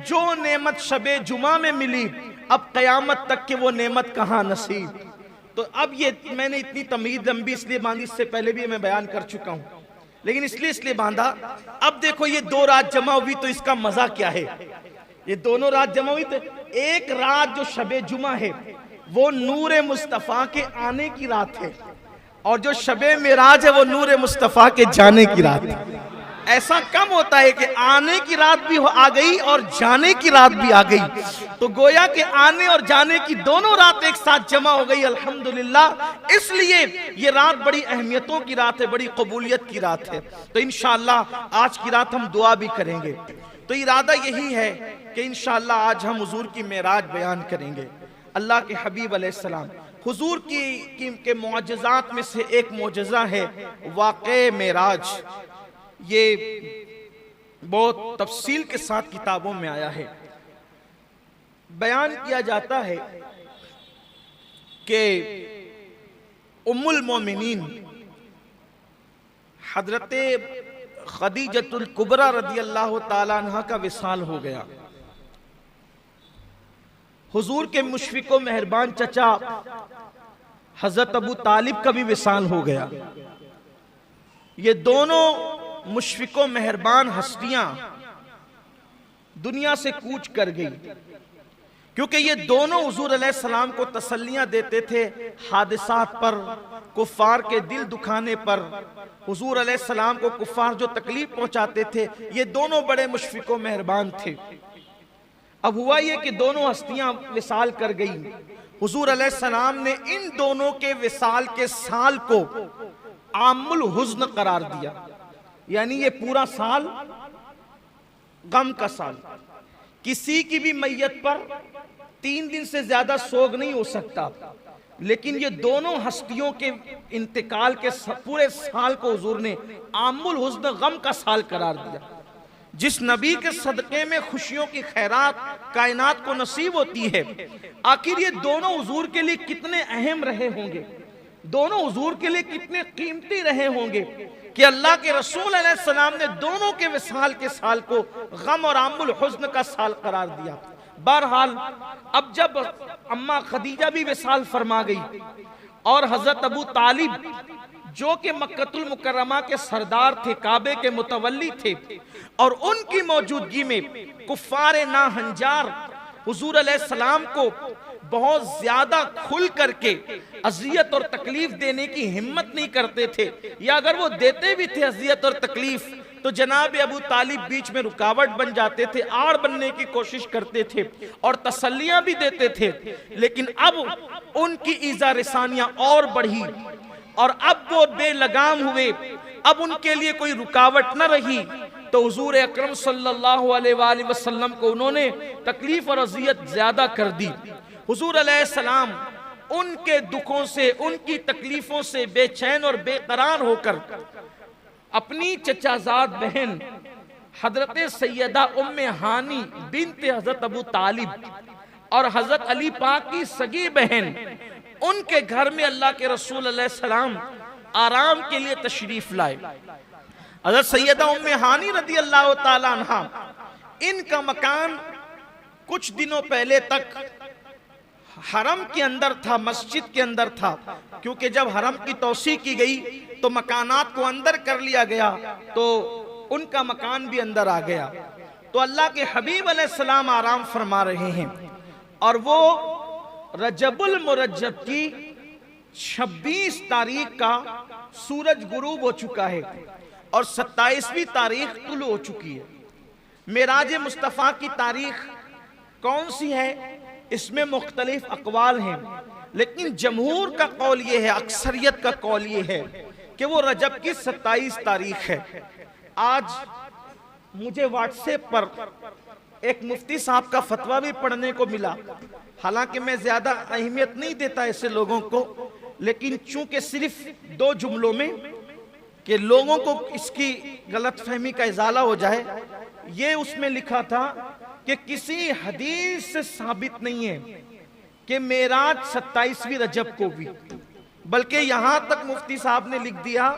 जो नेमत शबे जुमा में मिली, अब क़यामत तक के वो नेमत कहाँ नसीब। तो अब ये मैंने इतनी तमीज़ लंबी इसलिए बांधी, इससे पहले भी मैं बयान कर चुका हूँ, लेकिन इसलिए बांधा। अब देखो ये 2 रात जमा हुई तो इसका मजा क्या है। ये दोनों रात जमा हुई तो एक रात जो शबे जुमा है वो नूरे मुस्तफ़ा के आने की रात है, और जो शबे मिराज है वो नूरे मुस्तफ़ा के जाने की रात है। ऐसा कम होता है कि आने की रात भी आ गई और जाने की रात भी आ गई, तो गोया के आने और जाने की दोनों रात एक साथ जमा हो गई, अल्हम्दुलिल्लाह। इसलिए ये रात बड़ी अहमियतों की रात है, बड़ी कबूलियत की रात है। तो इंशाअल्लाह आज की रात हम दुआ भी करेंगे। तो इरादा यही है कि इंशाअल्लाह आज हम हुजूर की मेराज बयान करेंगे। अल्लाह के हबीब अलैहिस्सलाम हुजूर के मुअज्जिज़ात में से एक मुअज्जिज़ा है वाक़े मेराज। ये बहुत तफसील के साथ किताबों में आया है। बयान किया जाता है कि उम्मुल मोमिनीन हजरत खदीजतुल कुबरा रदी अल्लाह ताला अन्हा का विसाल हो गया। हुजूर के मुशफिक व मेहरबान चचा हजरत अबू तालिब का भी विसाल हो गया। ये दोनों मुशफिक व मेहरबान हस्तियां दुनिया से कूच कर गई, क्योंकि ये दोनों हुजूर अलैहिस्सलाम को तसल्लियां देते थे हादिसात पर, कुफ्फार के दिल दुखाने पर। हुजूर अलैहिस्सलाम को कुफ्फार जो तकलीफ पहुंचाते थे, ये दोनों बड़े मुशफिक व मेहरबान थे। अब हुआ ये कि दोनों हस्तियां विसाल कर गई। हुजूर अलैहिस्सलाम ने इन दोनों के विसाल के साल को आमुल हुज़्न करार दिया, यानी ये पूरा साल गम का साल। किसी की भी मैयत पर 3 दिन से ज्यादा सोग नहीं हो सकता, लेकिन ये दोनों हस्तियों के इंतकाल के पूरे साल को हुजूर ने आमुल हुज़्न गम का साल करार दिया। जिस नबी के सदक़े में खुशियों की खैरात कायनात को नसीब होती है, आखिर ये दोनों हुजूर के लिए कितने अहम रहे होंगे, दोनों हुजूर के लिए कितने कीमती रहे होंगे कि अल्लाह के रसूल अलैहिस्सलाम ने दोनों के विसाल के साल को गम और आमुल हुज़्न का साल करार दिया। बहरहाल अब जब अम्मा खदीजा भी विसाल फरमा गई और हजरत अबू तालिब जो कि मक्कतुल मुकर्रमा के सरदार थे, काबे के मुतवल्ली थे, और उनकी मौजूदगी में कुफ्फारे नाहंजार हुजूर अलैहिस्सलाम को बहुत ज्यादा खुल करके अजियत और तकलीफ देने की हिम्मत नहीं करते थे, या अगर वो देते भी थे अजियत और तकलीफ तो जनाब अबू तालिब बीच में रुकावट बन जाते थे, आड़ बनने की कोशिश करते थे और तसल्लियां भी देते थे। लेकिन अब उनकी ईज़ा रसानियां और बढ़ी और अब वो बेलगाम हुए, अब उनके लिए कोई रुकावट न रही। तो हुजूर अकरम सल्लल्लाहु अलैहि वसल्लम को उन्होंने तकलीफ और अजियत ज्यादा कर दी। हुजूर अलैहिस्सलाम उनके दुखों से, उनकी तकलीफों से बेचैन और बेकरार होकर अपनी चचाजाद बहन हजरत सैयदा उम्मे हानी बिनते हजरत अबू तालिब और हजरत अली पाक की सगी बहन, उनके घर में अल्लाह के रसूल अलैहिस्सलाम आराम के लिए तशरीफ लाए। हजरत सैयदा उम्मे हानी रदी अल्लाह ताला अन्हा, इनका मकान कुछ दिनों पहले तक हरम के अंदर था, मस्जिद के अंदर था, क्योंकि जब हरम की तौसी की गई तो मकानात को अंदर कर लिया गया, तो उनका मकान भी अंदर आ गया। तो अल्लाह के हबीब अलैहिस्सलाम आराम फरमा रहे हैं और वो रजबुल मुरज्जब की 26 तारीख का सूरज गुरूब हो चुका है और 27वीं तारीख तुलू हो चुकी है। मेराज मुस्तफ़ा की तारीख कौन सी है, इसमें मुख्तलिफ अकवाल हैं, लेकिन जमहूर का कौल ये है, अक्सरियत का कौल ये है कि वो रजब की 27 तारीख है। आज मुझे व्हाट्सएप पर एक मुफ्ती साहब का फतवा भी पढ़ने को मिला, हालांकि मैं ज्यादा अहमियत नहीं देता ऐसे लोगों को, लेकिन चूंकि सिर्फ 2 जुमलों में कि लोगों को इसकी गलतफहमी का इजाला हो जाए, ये उसमें लिखा था कि किसी हदीस से साबित नहीं है कि मेराज 27वीं रजब को भी, बल्कि यहां तक मुफ्ती साहब ने लिख दिया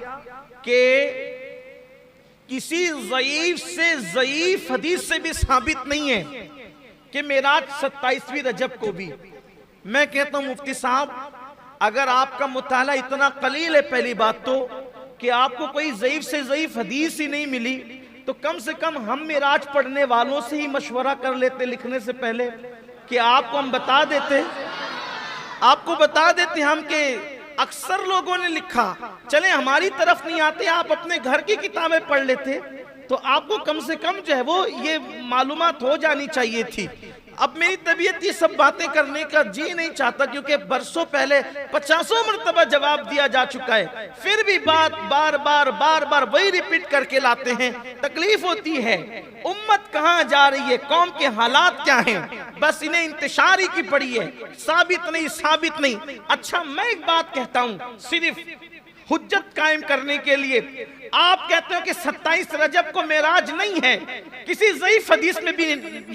कि किसी ज़ईफ से ज़ईफ हदीस से भी साबित नहीं है कि मेराज 27वीं रजब को भी। मैं कहता हूं मुफ्ती साहब, अगर आपका मुताला इतना कलील है, पहली बात तो कि आपको कोई ज़ईफ से ज़ईफ हदीस ही नहीं मिली, तो कम से कम हम मेराज पढ़ने वालों से ही मशवरा कर लेते लिखने से पहले, कि आपको हम बता देते, आपको बता देते हम कि अक्सर लोगों ने लिखा, चले हमारी तरफ नहीं आते, आप अपने घर की किताबें पढ़ लेते, तो आपको कम से कम जो है वो ये मालूमात हो जानी चाहिए थी। अब मेरी तबीयत ये सब बातें करने का जी नहीं चाहता, क्योंकि बरसों पहले 50 मरतबा जवाब दिया जा चुका है, फिर भी बात बार बार वही रिपीट करके लाते हैं। तकलीफ होती है, उम्मत कहां जा रही है, कौम के हालात क्या हैं, बस इन्हें इंतशार ही की पड़ी है, साबित नहीं। अच्छा, मैं एक बात कहता हूं, सिर्फ हुज्जत कायम करने के लिए, आप कहते हो कि 27 रजब को मेराज नहीं है, किसी ज़ईफ हदीस में भी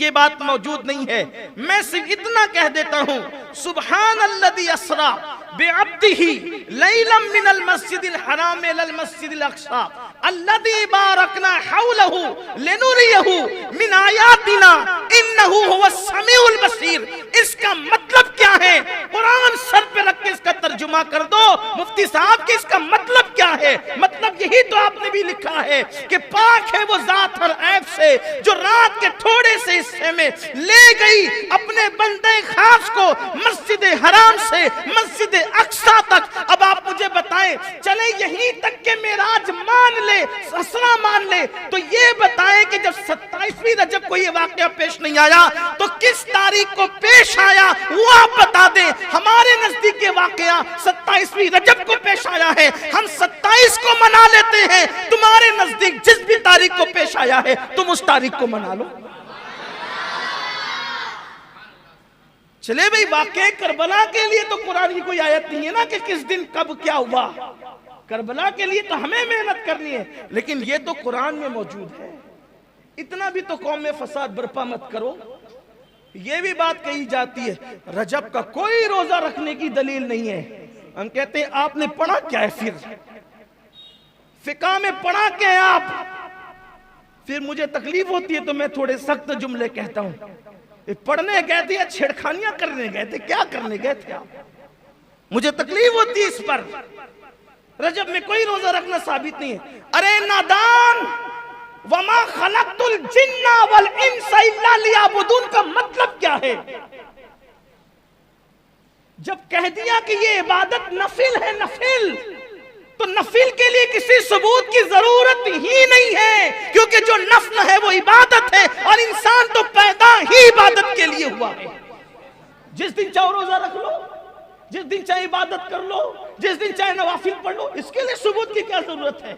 ये बात मौजूद नहीं है। मैं सिर्फ इतना कह देता हूं, सुब्हानल्लज़ी अस्रा बिअब्दिही लैलन मिनल मस्जिदिल हराम इलल मस्जिदिल अक़सा अल्लज़ी बारकना हौलहू लिनुरियहू मिन आयातिना इन्नहू हुवस समीउल बसीर। इसका मतलब क्या है? कुरान सर पे रख के इसका तर्जुमा कर दो मुफ्ती साहब कि इसका मतलब क्या है। मतलब यही तो आपने भी लिखा है कि पाक है वो जात हर ऐब से जो रात के थोड़े से हिस्से में ले गई अपने बंदे खास को मस्जिद हराम से मस्जिद अक्सा तक। अब आप मुझे बताएं, चले यहीं तक के मेराज मान ले, असरा मान ले, तो ये बताएं कि जब 27वीं रजब को ये वाकया पेश नहीं आया तो किस तारीख को पेश आया, वो आप बता दें। हमारे नजदीक ये वाकया 27वीं रजब को पेश आया है, हम 27 को मना लेते हैं। तुम्हारे नजदीक जिस भी तारीख को पेश आया है तुम उस तारीख को मना लो। चले भाई, वाकया करबला के लिए तो कुरान की कोई आयत नहीं है ना कि किस दिन कब क्या हुआ। करबला के लिए तो हमें मेहनत करनी है, लेकिन ये तो कुरान में मौजूद है। इतना भी तो कौम में फसाद बर्पा मत करो। ये भी बात कही जाती है रजब का कोई रोजा रखने की दलील नहीं है। हम कहते हैं आपने पढ़ा क्या है, फिका में पढ़ा क्या है आप। फिर मुझे तकलीफ होती है तो मैं थोड़े सख्त जुमले कहता हूं। पढ़ने गए थे या छेड़खानियां करने गए थे, क्या करने गए थे आप? मुझे तकलीफ होती है इस पर। रजब में कोई रोजा रखना साबित नहीं है। अरे नादान, वमा खलक़तुल जिन्ना वल इंसा इल्ला लियअबुदून का मतलब क्या है? जब कह दिया कि ये इबादत नफिल है, नफिल, तो नफिल के लिए किसी सबूत की जरूरत ही नहीं है, क्योंकि जो नफल है वो इबादत है और इंसान तो पैदा ही इबादत के लिए हुआ है। जिस दिन चाहे रोजा रख लो, जिस दिन चाहे इबादत कर लो, जिस दिन चाहे नवाफिल पढ़ लो, इसके लिए सबूत की क्या जरूरत है?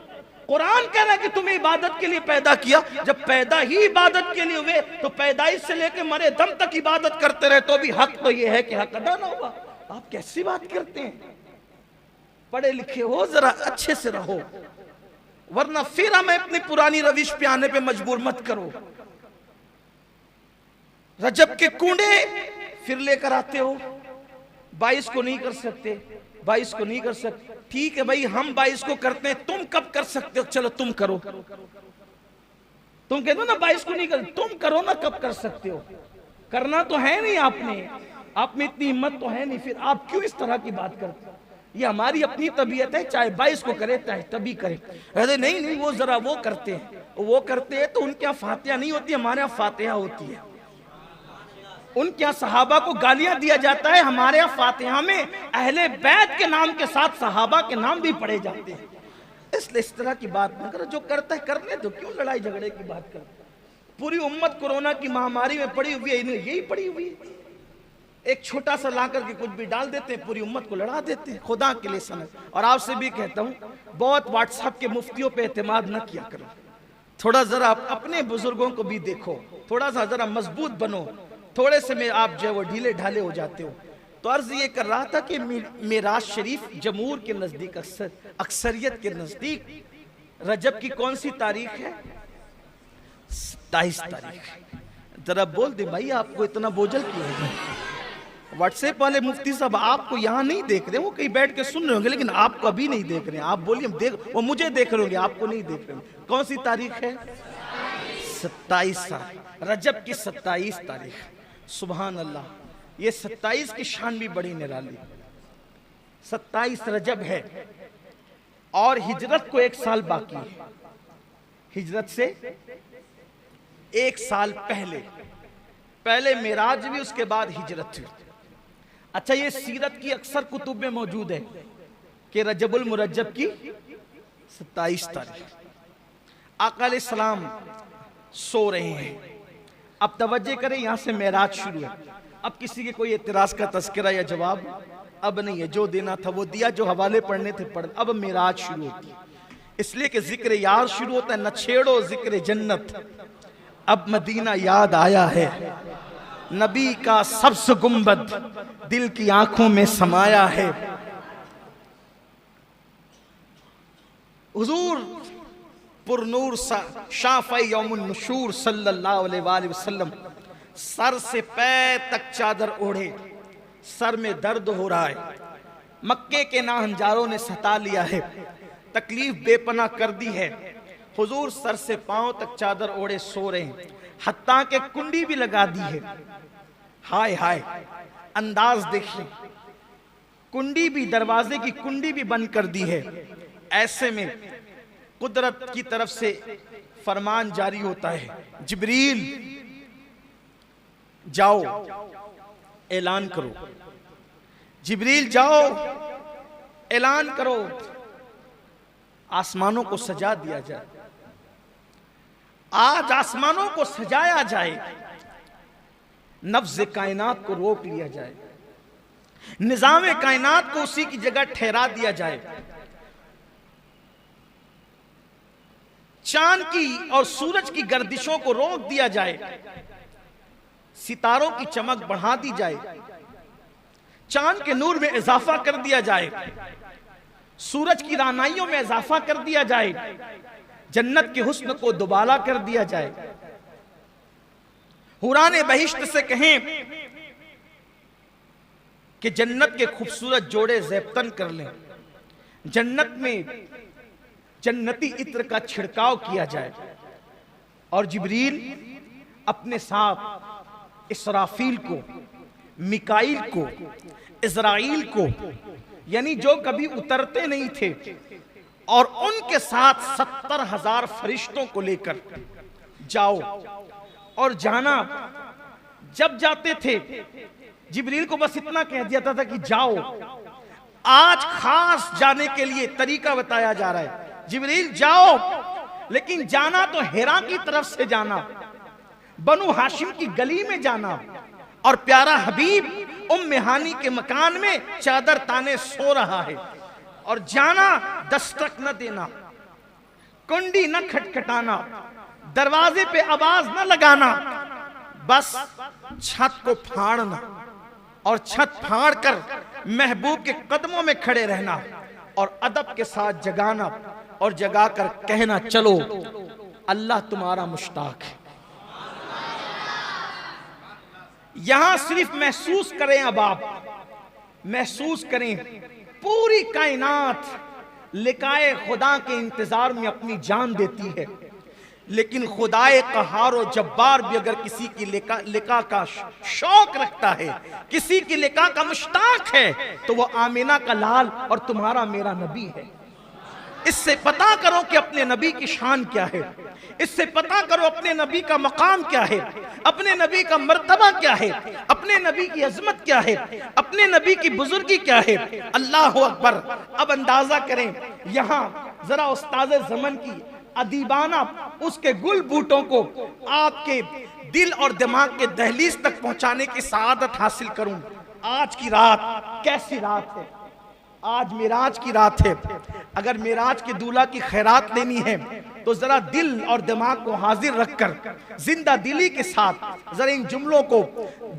कुरान कह रहा है कि तुम्हें इबादत के लिए पैदा किया। जब पैदा ही इबादत के लिए हुए तो पैदाइश से लेकर मरे दम तक इबादत करते रहे तो भी हक तो यह है कि हक अदा ना हुआ। आप कैसी बात करते हैं? पढ़े लिखे हो, जरा अच्छे से रहो, वरना फिर हमें अपनी पुरानी रविश पे आने पे मजबूर मत करो। रजब के कूड़े फिर लेकर आते हो, 22 को नहीं कर सकते, 22 को नहीं कर सकते। ठीक है भाई, हम 22 को करते हैं, तुम कब कर सकते हो? चलो तुम करो। तुम कहते हो ना 22 को नहीं कर, तुम करो ना, कब कर सकते हो? करना तो है नहीं आपने, आप में इतनी हिम्मत तो है नहीं, फिर आप क्यों इस तरह की बात करते हो? ये हमारी अपनी तबीयत है, चाहे 22 को करे चाहे तभी करे। अरे नहीं, वो जरा वो करते हैं तो उनके यहाँ फातिहा नहीं होती, हमारे यहाँ फातिहा होती है। उनके यहाँ सहाबा को गालियां दिया जाता है, हमारे यहाँ फातिहा में अहले बैत के नाम के साथ सहाबा के नाम भी पढ़े जाते हैं। इसलिए इस तरह की बात न करो, जो करता है करने दो, क्यों लड़ाई झगड़े की बात करते? पूरी उम्मत कोरोना की महामारी में पड़ी हुई है, यही पड़ी हुई है। एक छोटा सा ला करके कुछ भी डाल देते हैं, पूरी उम्मत को लड़ा देते हैं। खुदा के लिए समझ। और आपसे भी कहता हूँ, बहुत व्हाट्सएप के मुफ्तियों पे एतमाद न किया करो। थोड़ा जरा अपने बुजुर्गों को भी देखो, थोड़ा सा जरा मजबूत बनो। थोड़े से में आप जो वो ढीले ढाले हो जाते हो। तो अर्ज ये कर रहा था कि मेराज शरीफ जमहूर के नजदीक, अक्सरियत के नजदीक रजब की कौन सी तारीख है? 27 तारीख। जरा बोल दे भाई, आपको इतना बोझल क्यों है? व्हाट्सएप वाले मुफ्ती साहब आपको यहाँ नहीं देख रहे, वो कहीं बैठ के सुन रहे होंगे, लेकिन आपको अभी नहीं देख रहे हैं। आप बोलिए हम देख, वो मुझे देख रहे होंगे, आपको नहीं देख रहे होंगे। कौन सी तारीख है? 27 रजब की 27 तारीख। सुभान अल्लाह, ये 27 की शान भी बड़ी निराली। 27 रजब है और हिजरत को 1 साल बाकी है। हिजरत से 1 साल पहले मेराज भी, उसके बाद हिजरत हुई। अच्छा, ये सीरत की अक्सर कुतुब में मौजूद है कि रजबुल मुरज्जब की 27 तारीख आका अलैहिस्सलाम सो रहे हैं। अब तवज्जो करें, यहां से मेराज शुरू है। अब किसी के कोई एतराज का तस्करा या जवाब अब नहीं है। जो देना था वो दिया, जो हवाले पढ़ने थे पढ़। अब मेराज शुरू होती है, इसलिए कि जिक्र यार शुरू होता है, न छेड़ो जिक्र जन्नत, अब मदीना याद आया है। नबी का सब्स गुंबद दिल की आंखों में समाया है। हुजूर पुरनूर शाफ़ई यौमुन नुशूर सल्लल्लाहु अलैहि वसल्लम सर से पैर तक चादर ओढ़े, सर में दर्द हो रहा है। मक्के के नाहंजारों ने सता लिया है, तकलीफ बेपना कर दी है। हुजूर सर से पांव तक चादर ओढ़े सो रहे हैं, हत्ता के कुंडी भी लगा दी है। हाय हाय, अंदाज देखिए, कुंडी भी, दरवाजे की कुंडी भी बंद कर दी है। ऐसे में कुदरत की तरफ से फरमान जारी होता है, जिब्रील जाओ ऐलान करो, जिब्रील जाओ ऐलान करो, आसमानों को सजा दिया जाए। आज आसमानों को सजाया जाए, नफ्ज़ कायनात को रोक लिया जाए, निज़ाम कायनात को उसी की जगह ठहरा दिया जाए। चांद की और सूरज की गर्दिशों को रोक दिया जाए, सितारों की चमक बढ़ा दी जाए, चांद के नूर में इजाफा कर दिया जाए, सूरज की रानाइयों में इजाफा कर दिया जाए, जन्नत के हुस्न को दुबाला कर दिया जाए। हुराने बहिश्त से कहें कि जन्नत के खूबसूरत जोड़े ज़ेबतन कर लें, जन्नत में जन्नती इत्र का छिड़काव किया जाए, और जिब्रील अपने साथ इसराफील को, मिकाईल को, इज़राइल को, यानी जो कभी उतरते नहीं थे, और उनके साथ 70,000 फरिश्तों को लेकर जाओ। और जाना, जब जाते थे जिब्रील को बस इतना कह दिया था कि जाओ। आज खास जाने के लिए तरीका बताया जा रहा है, जिब्रील जाओ, लेकिन जाना तो हिरा की तरफ से जाना, बनु हाशिम की गली में जाना, और प्यारा हबीब उम्मे हानी के मकान में चादर ताने सो रहा है। और जाना, दस्तक न देना, कुंडी न खटखटाना, दरवाजे पे आवाज न लगाना, बस छत को फाड़ना, और छत फाड़ कर महबूब के कदमों में खड़े रहना, और अदब के साथ जगाना, और जगाकर कहना, चलो अल्लाह तुम्हारा मुश्ताक है। यहां सिर्फ महसूस करें, अब आप महसूस करें, पूरी कायनात लिकाए खुदा के इंतजार में अपनी जान देती है, लेकिन खुदाए कहार और जब्बार भी अगर किसी की लिका का शौक रखता है, किसी की लिका का मुश्ताक है, तो वो आमीना का लाल और तुम्हारा मेरा नबी है। इससे पता करो कि अपने नबी की शान क्या है, इससे पता करो अपने नबी का मकाम क्या है, अपने नबी का मर्तबा क्या है, अपने नबी की अजमत क्या है, अपने नबी की बुजुर्गी क्या है। अल्लाह अकबर। अब अंदाजा करें, यहाँ जरा उस्ताद ज़मन की अदीबाना उसके गुल बूटों को आपके दिल और दिमाग के दहलीज तक पहुंचाने की सआदत हासिल करूं। आज की रात कैसी रात है, आज मेराज की रात है। अगर मेराज के दूल्हा की खैरात लेनी है तो जरा दिल और दिमाग को हाजिर रखकर जिंदा दिली के साथ जरा इन जुमलों को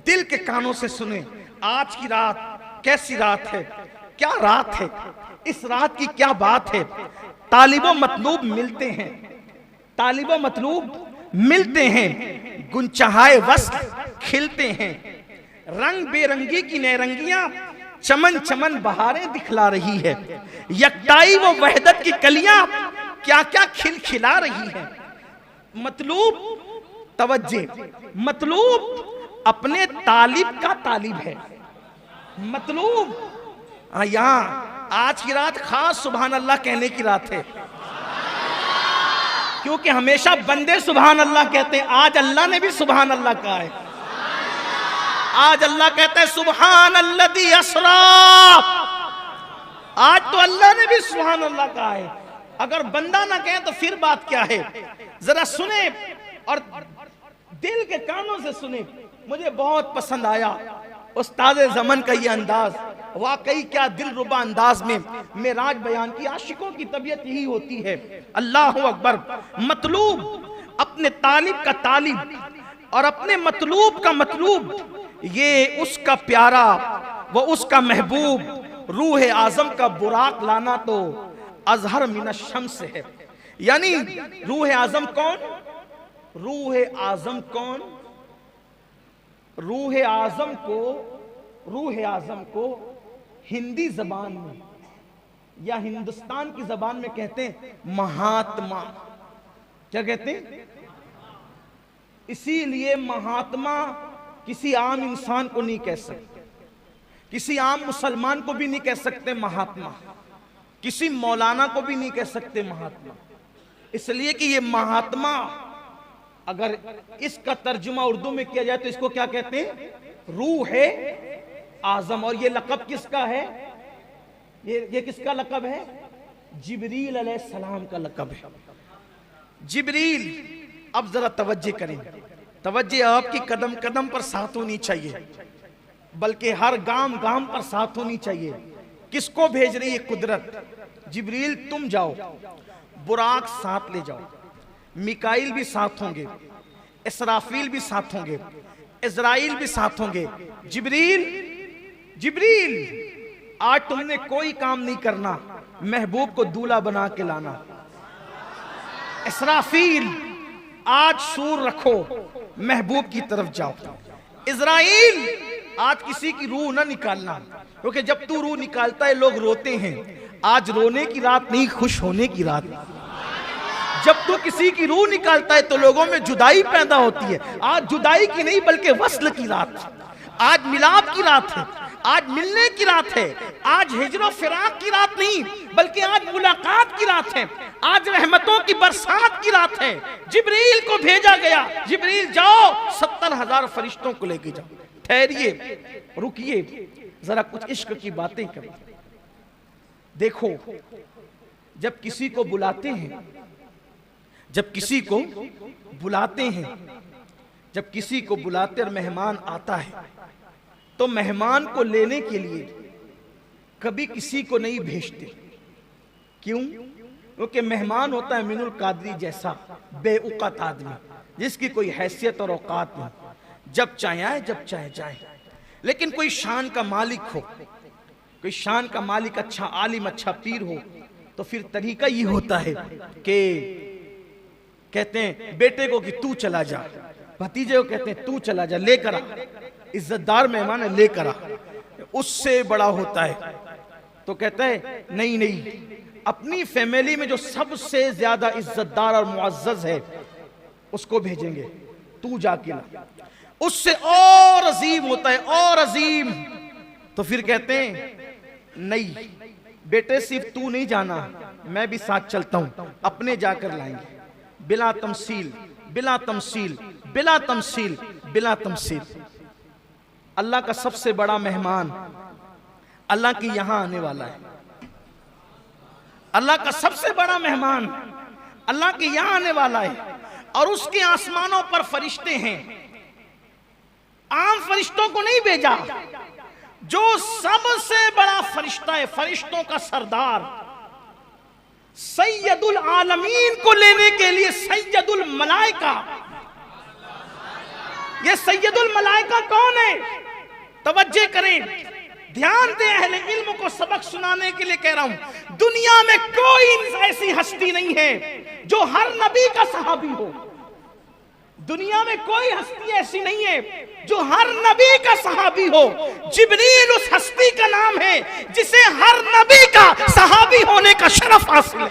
दिल के कानों से सुने। आज की रात कैसी रात है, क्या रात है, इस रात की क्या बात है। तालिबो मतलूब मिलते हैं, तालिबो मतलूब मिलते हैं, गुंचहाए वस्ल खिलते हैं, रंग बेरंगी की नैरंगियां चमन चमन बहारें दिखला रही है, यकताई वो वहदत की कलियां क्या क्या खिलखिला रही है। मतलूब तवज्जे, मतलूब अपने तालिब का तालिब है, मतलूब। यहां आज की रात खास सुभान अल्लाह कहने की रात है, क्योंकि हमेशा बंदे सुभान अल्लाह कहते हैं, आज अल्लाह ने भी सुभान अल्लाह कहा है। आज अल्लाह कहता है सुभान अल्लज़ी अस्रा, आज तो अल्लाह ने भी सुभान अल्लाह कहा है। अगर बंदा ना कहे तो फिर बात क्या है? जरा सुने और दिल के कानों से सुने। मुझे बहुत पसंद आया उस्ताद ज़मन का ये अंदाज, वाकई क्या दिलरुबा अंदाज में मेराज बयान की। आशिकों की तबीयत यही होती है। अल्लाह अकबर। मतलूब अपने तालिब का तालिब और अपने मतलूब का मतलूब, ये उसका प्यारा व उसका महबूब रूह आजम का बुराक लाना तो अजहर मिन शम्स है। यानी रूह आजम कौन? रूह आजम कौन? रूह आजम को हिंदी जबान में या हिंदुस्तान की जबान में कहते हैं महात्मा। क्या कहते हैं? इसीलिए महात्मा किसी आम इंसान को नहीं कह सकते, किसी आम मुसलमान को भी नहीं कह सकते महात्मा, किसी मौलाना को भी नहीं कह सकते महात्मा। इसलिए कि ये महात्मा अगर इसका तर्जुमा उर्दू में किया जाए तो इसको क्या कहते हैं? रूह आजम। और ये लक़ब किसका है? ये किसका लक़ब है? जिब्रील अलैहिस्सलाम का लक़ब है। जिब्रील। अब जरा तवज्जो करें, तवज्जो आपकी कदम कदम पर साथ होनी चाहिए, बल्कि हर गाम गाम पर साथ होनी चाहिए। किसको भेज रही है कुदरत? जिब्रील तुम जाओ, बुराक साथ ले जाओ, मिकाइल भी साथ होंगे, इसराफील भी साथ होंगे, इज़राइल भी साथ होंगे। जिब्रील, जिब्रील आज तुमने कोई काम नहीं करना, महबूब को दूल्हा बना के लाना। इसराफील आज सूर रखो, महबूब की तरफ जाओ। इज़राइल आज किसी की रूह ना निकालना, क्योंकि जब तू रूह निकालता है लोग रोते हैं। आज रोने की रात नहीं, खुश होने की रात। जब तू किसी की रूह निकालता है तो लोगों में जुदाई पैदा होती है। आज जुदाई की नहीं बल्कि वस्ल की रात, आज मिलाप की रात है, आज मिलने की रात है। आज हिजरो फिराक की रात नहीं बल्कि आज मुलाकात की रात है, आज रहमतों की बरसात की रात है। जिब्रील को भेजा गया, जिब्रील जाओ 70,000 फरिश्तों को लेके जाओ। ठहरिए, रुकिए, जरा कुछ इश्क की बातें करें। देखो, जब किसी को बुलाते हैं, जब किसी को बुलाते हैं, जब किसी को बुलाते और मेहमान आता है तो मेहमान को लेने के लिए कभी किसी को नहीं भेजते। क्यों? क्योंकि मेहमान होता है मिनुल कादरी जैसा बेउक़त आदमी, जिसकी कोई हैसियत और औकात नहीं। जब चाहे आए, जब चाहे जाए। लेकिन कोई शान का मालिक हो, कोई शान का मालिक, अच्छा आलिम, अच्छा पीर हो, तो फिर तरीका ये होता है कि कहते हैं बेटे को कि तू चला जा, भतीजे को कहते हैं तू चला जा, लेकर आ, इज्जतदार मेहमान है लेकर आ। उससे बड़ा होता है तो कहता है नहीं नहीं, अपनी फैमिली में जो सबसे ज्यादा इज्जतदार और मुअज़्ज़ज़ है उसको भेजेंगे, तू जाके ला। उससे और अजीम होता है, और अजीम। तो फिर कहते हैं नहीं बेटे, सिर्फ तू नहीं जाना, मैं भी साथ चलता हूं, अपने जाकर लाएंगे। बिला तमसील, बिला तमसील, बिला तमसील, बिला तमसील। अल्लाह का सबसे बड़ा मेहमान अल्लाह की यहां आने वाला है। अल्लाह का सबसे बड़ा मेहमान अल्लाह के यहां आने वाला है, और उसके आसमानों पर फरिश्ते हैं। आम फरिश्तों को नहीं भेजा, जो सबसे बड़ा फरिश्ता है, फरिश्तों का सरदार, सैयदुल आलमीन को लेने के लिए सैयदुल मलाइका। ये सैयदुल मलाइका कौन है? तवज्जो करें, ध्यान दें, अहले इल्म को सबक सुनाने के लिए कह रहा हूं। दुनिया में कोई ऐसी हस्ती नहीं है जो हर नबी का सहाबी हो। दुनिया में कोई हस्ती ऐसी नहीं है जो हर नबी का सहाबी हो। जिब्रील उस हस्ती का नाम है जिसे हर नबी का सहाबी होने का शरफ हासिल है।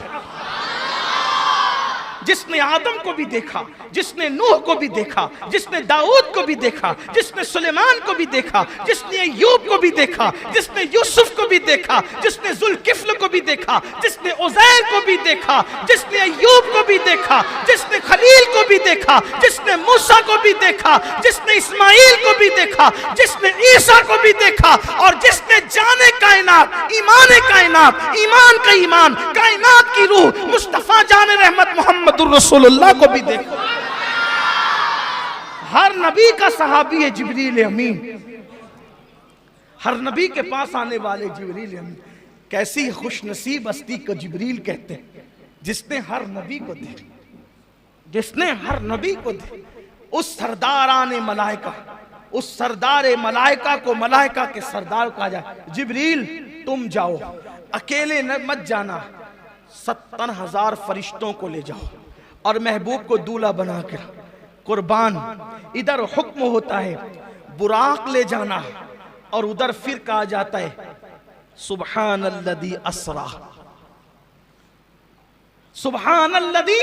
जिसने आदम को भी देखा, जिसने नूह को भी देखा, जिसने दाऊद को भी देखा, जिसने सुलेमान को भी देखा, जिसने अय्यूब को भी देखा, जिसने यूसुफ को भी देखा, जिसने जुल्किफ्ल को भी देखा, जिसने उज़ैर को भी देखा, जिसने अय्यूब को भी देखा, जिसने खलील को भी देखा, जिसने मूसा को भी देखा, जिसने इस्माइल को भी देखा, जिसने ईसा को भी देखा, और जिसने जाने कायनात, ईमान कायनात, ईमान का ईमान, कायनात की रूह मुस्तफा जाने रहमत मोहम्मदुर रसूलुल्लाह को भी देखा। हर नबी का सहाबी है जिब्रील अमीन, हर नबी के पास आने वाले जिब्रील अमीन। कैसी खुश नसीब हस्ती को जिब्रील कहते हैं, जिसने हर नबी को देखा, जिसने हर नबी को देखा। उस सरदाराने मलाइका, उस सरदार मलाइका को मलाइका के सरदार कहा जाए, जिब्रील तुम जाओ, अकेले न मत जाना, 70,000 फरिश्तों को ले जाओ और महबूब को दूल्हा बनाकर कुर्बान। इधर हुक्म होता है बुराक ले जाना, और उधर फिर कहा जाता है सुब्हानल्लज़ी अस्रा, सुब्हानल्लज़ी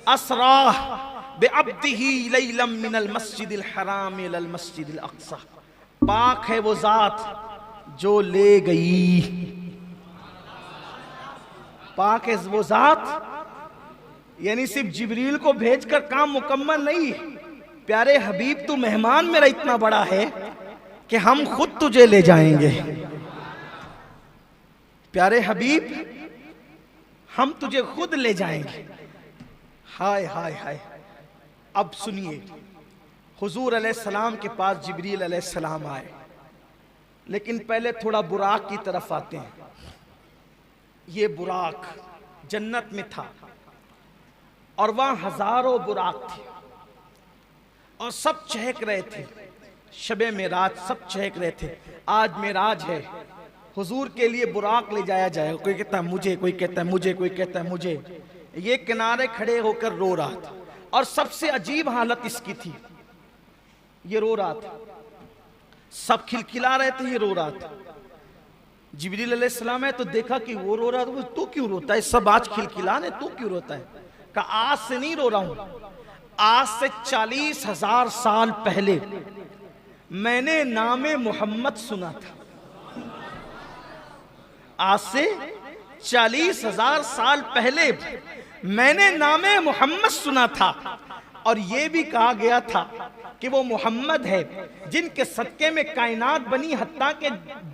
अस्रा बिअब्दिही लैलम मिनल मस्जिदिल हराम इलल मस्जिदिल अक़सा। पाक है वो जात जो ले गई, पाक है वो जात, यानी सिर्फ जिब्रील को भेजकर काम मुकम्मल नहीं। प्यारे हबीब तू मेहमान मेरा इतना बड़ा है कि हम खुद तुझे ले जाएंगे। प्यारे हबीब हम तुझे खुद ले जाएंगे। हाय हाय हाय। अब सुनिए, हुजूर अलैहिस्सलाम के पास जिब्रील अलैहिस्सलाम आए, लेकिन पहले थोड़ा बुराक की तरफ आते हैं। ये बुराक जन्नत में था और वहां हजारों बुराक थे और सब चहक रहे थे। शबे मेराज सब चहक रहे थे। आज मेराज है, हुजूर के लिए बुराक ले जाया जाएगा। कोई कहता है मुझे, कोई कहता है मुझे, कोई कहता है मुझे। ये किनारे खड़े होकर रो रहा था, और सबसे अजीब हालत इसकी थी, ये रो रहा था। सब खिलखिला रहे थे, ये रो रहा था। जिब्रील अलैहिस्सलाम है तो देखा कि वो रो रहा था, तू क्यों रोता है? सब आज खिलखिला रहे, तू क्यों रोता है? कहा आज से नहीं रो रहा हूं, आज से 40,000 साल पहले मैंने नामे मोहम्मद सुना था। आज से 40,000 साल पहले मैंने नामे मोहम्मद सुना था, और यह भी कहा गया था कि वो मोहम्मद है जिनके सदके में कायनात बनी, हत्ता के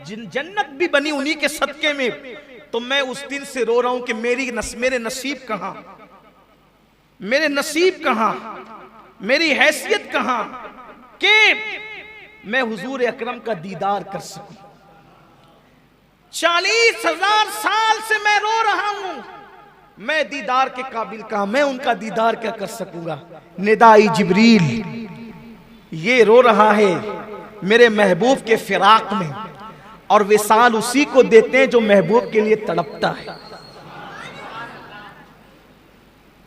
जन्नत भी बनी उन्हीं के सदके में। तो मैं उस दिन से रो रहा हूं कि मेरे नसीब कहां, मेरे नसीब कहां, मेरी हैसियत कहां कि मैं हुजूर अकरम का दीदार कर सकूं। 40,000 साल से मैं रो रहा हूं, मैं दीदार के काबिल कहां, मैं उनका दीदार क्या कर सकूंगा। निदाई जिब्रील, ये रो रहा है मेरे महबूब के फिराक में, और विसाल उसी को देते हैं जो महबूब के लिए तड़पता है।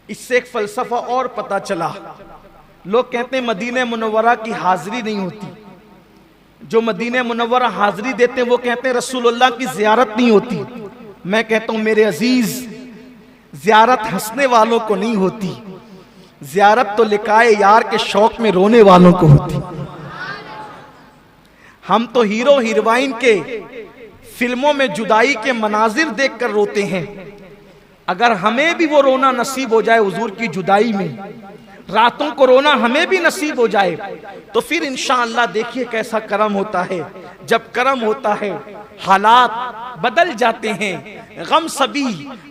इससे एक फलसफा और पता चला। लोग कहते हैं मदीने मुनव्वरा की हाजिरी नहीं होती, जो मदीने मुनव्वरा हाजिरी देते हैं वो कहते हैं रसूलुल्लाह की जियारत नहीं होती। मैं कहता हूं मेरे अजीज, जियारत हंसने वालों को नहीं होती, जियारत तो लिकाए यार के शौक में रोने वालों को होती। हम तो हीरो हीरोइन के फिल्मों में जुदाई के मनाजिर देखकर रोते हैं। अगर हमें भी वो रोना नसीब हो जाए हुजूर की जुदाई में, रातों को रोना हमें भी नसीब हो जाए, तो फिर इंशाअल्लाह देखिए कैसा करम होता है। जब करम होता है हालात बदल जाते हैं, गम सभी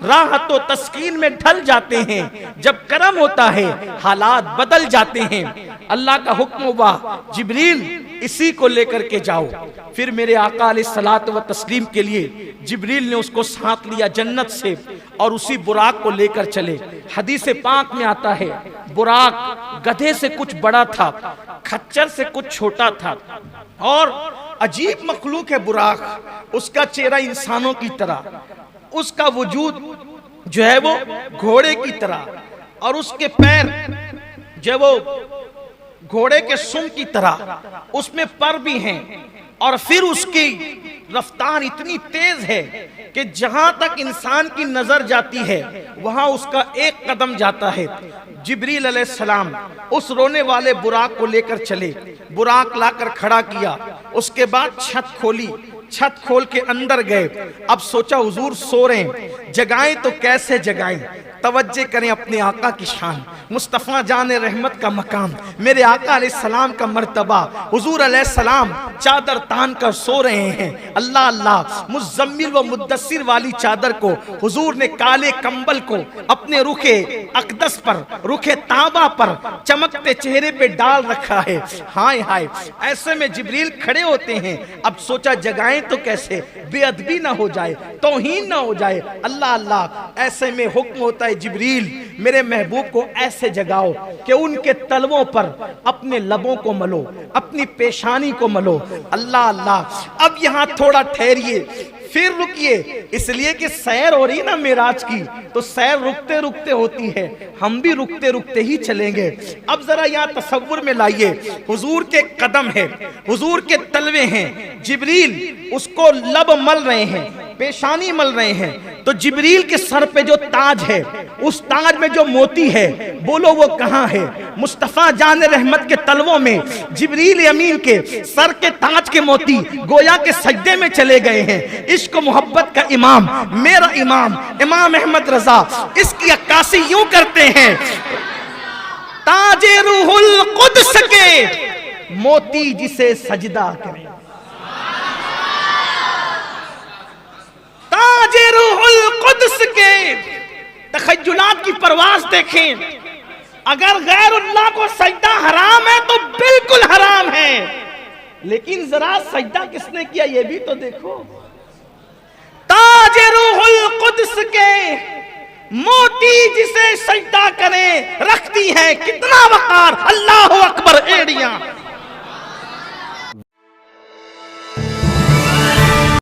राहत व तस्कीन में ढल जाते हैं। जब करम होता है हालात बदल जाते हैं। अल्लाह का हुक्म हुआ जिब्रील इसी को लेकर के जाओ। फिर मेरे आका अलैहिस्सलातु व तस्लीम के लिए जिब्रील ने उसको साथ लिया जन्नत से, और उसी बुराक को लेकर चले। हदीस पाक में आता है बुराक गधे से कुछ बड़ा था, खच्चर से कुछ छोटा था, और अजीब मखलूक है बुराक। उसका चेहरा इंसानों की तरह, उसका वजूद जो है वो घोड़े की तरह, और उसके पैर जो है वो घोड़े के सुम की तरह, उसमें पर भी हैं, और फिर उसकी रफ्तार इतनी तेज है कि जहां तक इंसान की नजर जाती है वहां उसका एक कदम जाता है। जिब्रील अलैहिस्सलाम उस रोने वाले बुराक को लेकर चले, बुराक लाकर खड़ा किया, उसके बाद छत खोली, छत खोल के अंदर गए। अब सोचा हुजूर सो रहे हैं, जगाएं तो कैसे जगाएं। तवज्जो करें अपने आका की शान, मुस्तफ़ा जान रहमत का मकाम, मेरे आका अलैहिस्सलाम का मर्तबा। हुजूर अलैहिस्सलाम चादर तान कर सो रहे हैं। अल्लाह अल्लाह, मुज़म्मिल व मुद्दस्सिर वाली चादर को हुजूर ने काले कंबल को अपने रुखे अक़दस पर, रुखे ताबा पर चमकते चेहरे पे डाल रखा है। हाय हाय, ऐसे में जिब्रील खड़े होते हैं। अब सोचा जगाएं तो कैसे, बेअदबी ना हो जाए, तौहीन ना हो जाए। अल्लाह अल्लाह, ऐसे में हुक्म होता है जिब्रील मेरे महबूब को ऐसे जगाओ कि उनके तलवों पर अपने लबों को मलो, अपनी पेशानी को मलो। अल्लाह अल्लाह, अब यहां थोड़ा ठहरिए, फिर रुकिए, इसलिए कि सैर हो रही ना मेराज की, तो सैर रुकते रुकते होती है, हम भी रुकते रुकते ही चलेंगे। अब जरा यहाँ तसव्वुर में लाइए, हुजूर के कदम है, हुजूर के तलवे हैं, जिब्रील उसको लब मल रहे हैं, पेशानी मल रहे हैं। तो जिब्रील के सर पे जो ताज है, उस ताज में जो मोती है, बोलो वो कहाँ है? मुस्तफ़ा जान रहमत के तलवों में जिब्रील अमीन के सर के ताज के मोती गोया के सजदे में चले गए हैं। इश्क मोहब्बत का इमाम, मेरा इमाम इमाम अहमद रजा, इसकी अक्कासी यूं करते हैं, ताजे रूहुल कुद्स के मोती जिसे सजदा करे, ताजे रूहुल कुद्स के तखय्युलात की परवाज़ देखें। अगर गैरुल्लाह को सजदा हराम है तो बिल्कुल हराम है, लेकिन जरा सजदा किसने किया ये भी तो देखो। ताजे रूहुल कुद्स के मोती जिसे सजदा करे, रखती है कितना वकार।